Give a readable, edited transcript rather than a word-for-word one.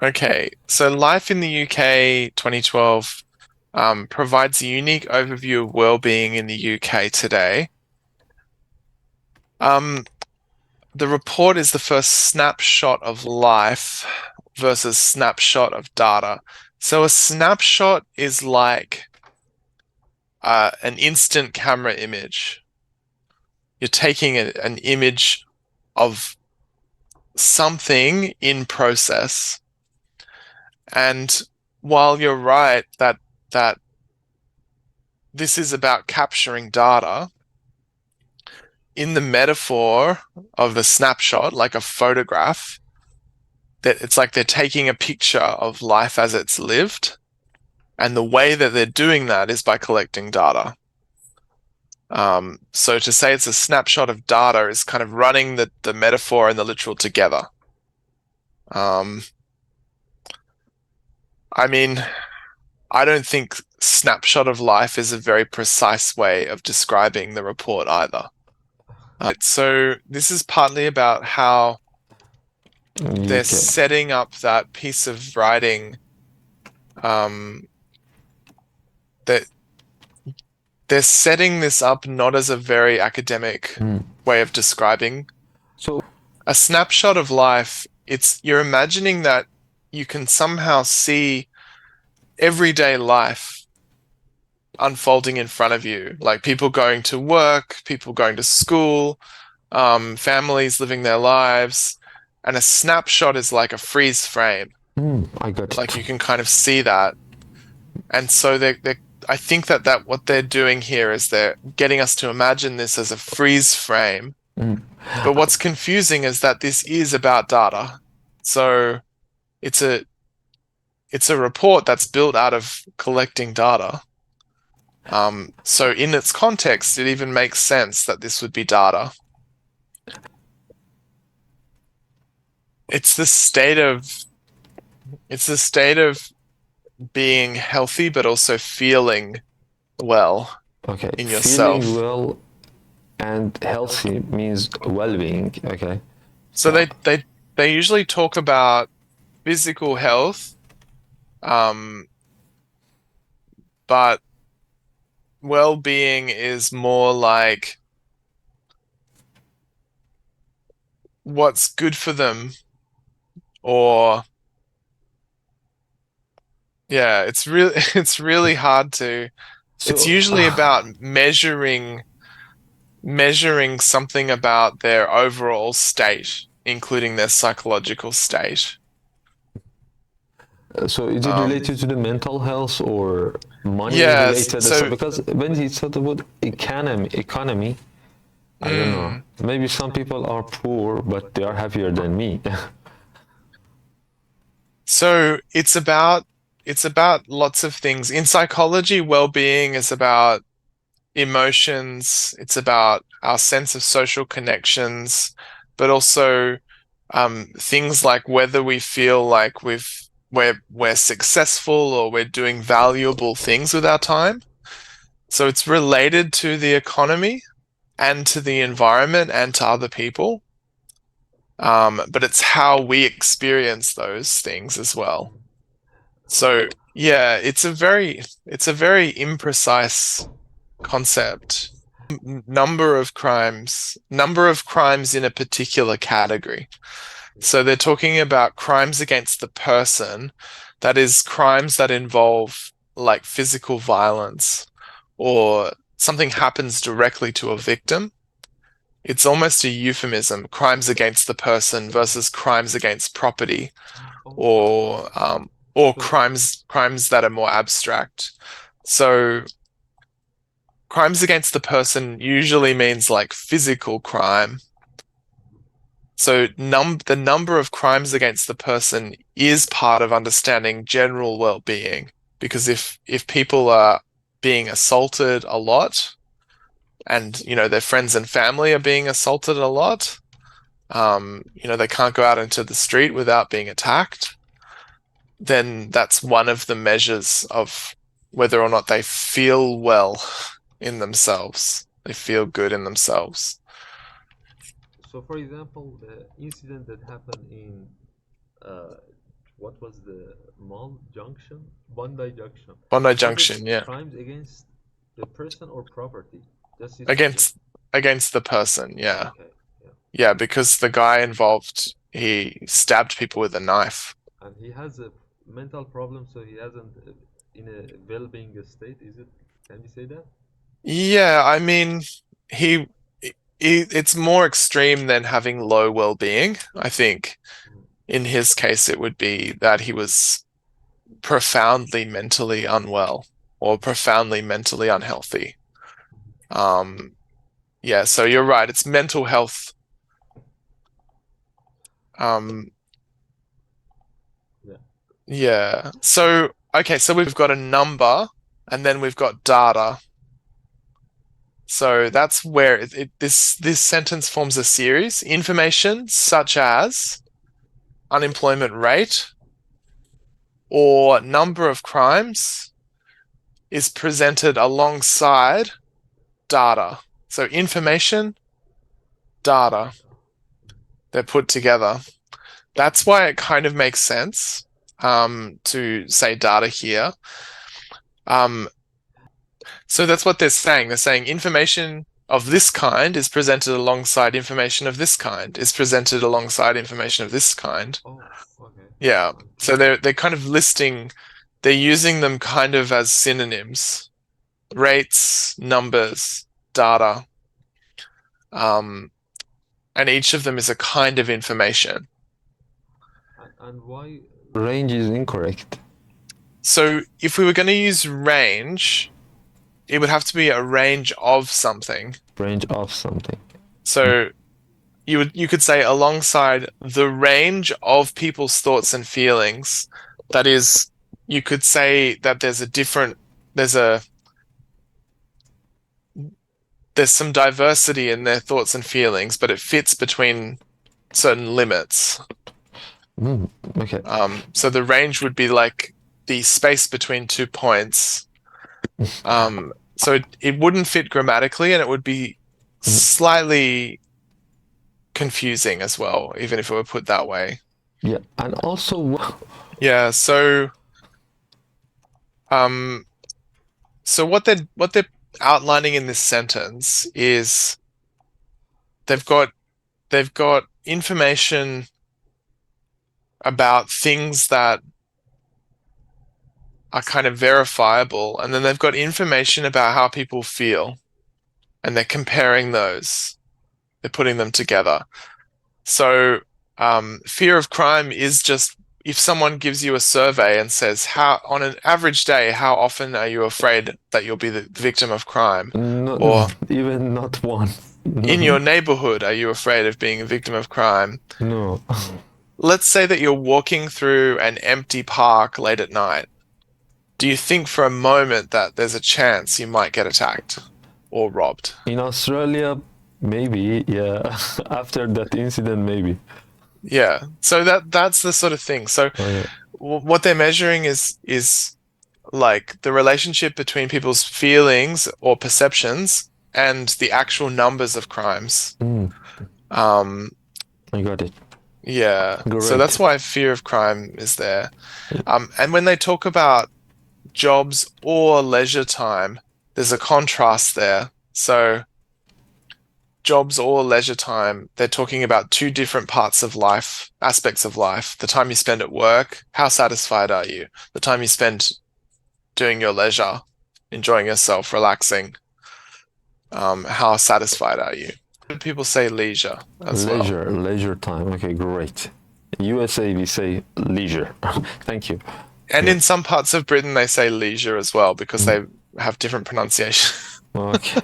Okay, so Life in the UK 2012 provides a unique overview of well-being in the UK today. Um, the report is the first snapshot of life versus snapshot of data. So a snapshot is like an instant camera image. You're taking an image of something in process. And while you're right that this is about capturing data, in the metaphor of a snapshot, like a photograph, that it's like they're taking a picture of life as it's lived. And the way that they're doing that is by collecting data. So to say it's a snapshot of data is kind of running the metaphor and the literal together. Um, I mean, I don't think snapshot of life is a very precise way of describing the report either. So this is partly about how they're UK. setting up that piece of writing, that they're setting this up not as a very academic Mm. way of describing So, a snapshot of life. It's you're imagining that you can somehow see everyday life unfolding in front of you, like people going to work, people going to school, families living their lives, and a snapshot is like a freeze frame. I got Like it. you can kind of see that. And so I think that what they're doing here is they're getting us to imagine this as a freeze frame. Mm. But what's confusing is that this is about data. So it's a it's a report that's built out of collecting data. So in its context, it even makes sense that this would be data. It's the state of it's the state of being healthy, but also feeling well Okay, in feeling yourself. well and healthy means well-being. Okay, So yeah. they usually talk about physical health, um, but well-being is more like what's good for them, or yeah, it's really it's really hard to. It's So, usually about measuring something about their overall state, including their psychological state. so is it Um, related to the mental health or money yeah, related stuff? so Because when he said about economy, I don't know. mm, Maybe some people are poor, but they are happier than me. so it's about lots of things. In psychology, well-being is about emotions, it's about our sense of social connections, but also things like whether we feel like we're successful or we're doing valuable things with our time. So it's related to the economy and to the environment and to other people. But it's how we experience those things as well. So yeah, it's a very imprecise concept. Number of crimes in a particular category. So they're talking about crimes against the person, that is, crimes that involve like physical violence or something happens directly to a victim. It's almost a euphemism, crimes against the person versus crimes against property, or crimes that are more abstract. So crimes against the person usually means like physical crime. So the number of crimes against the person is part of understanding general well-being. Because if people are being assaulted a lot, and their friends and family are being assaulted a lot, they can't go out into the street without being attacked, then that's one of the measures of whether or not they feel well in themselves. They feel good in themselves. So, for example, the incident that happened in what was the mall junction? Bondi Junction. Bondi Was it Junction, yeah. crimes against the person or property? Just you said it. Against the person, yeah. Okay, yeah. Yeah, because the guy involved, he stabbed people with a knife. And he has a mental problem, so he hasn't in a well-being state. Is it? Can we say that? Yeah, I mean, he, it's more extreme than having low well-being. I think Mm. in his case, it would be that he was profoundly mentally unwell or profoundly mentally unhealthy. Yeah, so you're right. It's mental health. Yeah. Yeah. So, okay, so we've got a number and then we've got data. So that's where this sentence forms a series. Information such as unemployment rate or number of crimes is presented alongside data. So information, data, they're put together. That's why it kind of makes sense to say data here. So that's what they're saying. They're saying information of this kind is presented alongside information of this kind, is presented alongside information of this kind. Oh, okay. Yeah. So they're kind of listing, they're using them kind of as synonyms. Rates, numbers, data. And each of them is a kind of information. And why Range is incorrect. So if we were going to use range, it would have to be a range of something. Range of something. So you could say alongside the range of people's thoughts and feelings. That is, you could say that there's some diversity in their thoughts and feelings, but it fits between certain limits. Okay. So the range would be like the space between 2 points. So it wouldn't fit grammatically, and it would be slightly confusing as well, even if it were put that way. Yeah, and also Yeah, so what they're outlining in this sentence is they've got information about things that are kind of verifiable, and then they've got information about how people feel, and they're comparing those. They're putting them together. So fear of crime is just if someone gives you a survey and says, on an average day, how often are you afraid that you'll be the victim of crime? Or even not once. in your neighborhood, are you afraid of being a victim of crime? No. Let's say that you're walking through an empty park late at night. Do you think for a moment that there's a chance you might get attacked or robbed? In Australia, maybe, yeah. After that incident, maybe. Yeah. So that's the sort of thing. So what they're measuring is like the relationship between people's feelings or perceptions and the actual numbers of crimes. I got it. Yeah. Great. So that's why fear of crime is there. And when they talk about jobs or leisure time, there's a contrast there. So jobs or leisure time, they're talking about two different parts of life, aspects of life. The time you spend at work, how satisfied are you? The time you spend doing your leisure, enjoying yourself, relaxing, how satisfied are you? People say leisure as well. Leisure time. Okay, great. In USA, we say leisure. Thank you. And in some parts of Britain, they say leisure as well because they have different pronunciation. Okay.